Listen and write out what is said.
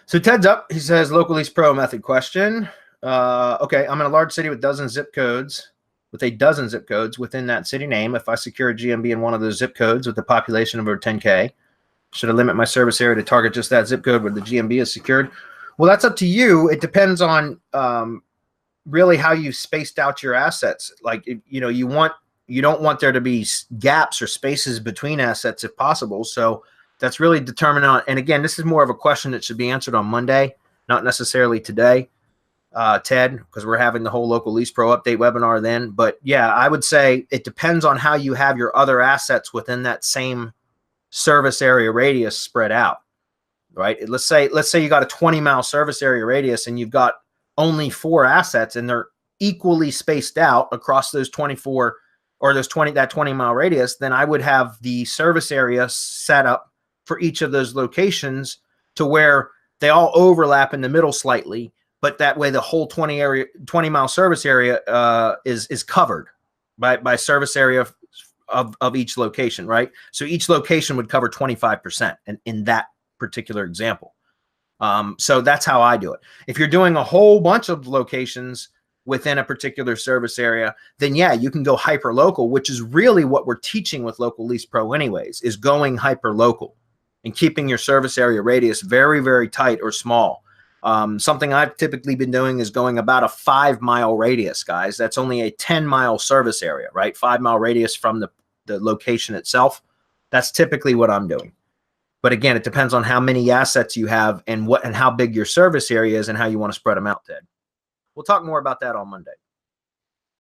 So Ted's up. He says, local lease pro method question. Okay, I'm in a large city with a dozen zip codes within that city name. If I secure a GMB in one of those zip codes with a population of over 10K, should I limit my service area to target just that zip code where the GMB is secured? Well, that's up to you. It depends on really how you spaced out your assets. Like, you don't want there to be gaps or spaces between assets if possible. So that's really determined on, and again, this is more of a question that should be answered on Monday, not necessarily today, Ted, because we're having the whole local lease pro update webinar then. But yeah, I would say it depends on how you have your other assets within that same service area radius spread out, right? Let's say you got a 20-mile service area radius and you've got only 4 assets and they're equally spaced out across those 24 or that 20-mile radius. Then I would have the service area set up for each of those locations to where they all overlap in the middle slightly, but that way the whole 20-mile service area is covered by service area of each location, right? So each location would cover 25% in that particular example. So that's how I do it. If you're doing a whole bunch of locations within a particular service area, then yeah, you can go hyper local, which is really what we're teaching with Local Lease Pro anyways, is going hyper local and keeping your service area radius very, very tight or small. Something I've typically been doing is going about a 5-mile radius, guys. That's only a 10-mile service area, right? 5-mile radius from the location itself. That's typically what I'm doing. But again, it depends on how many assets you have and how big your service area is and how you want to spread them out, Ted. We'll talk more about that on Monday.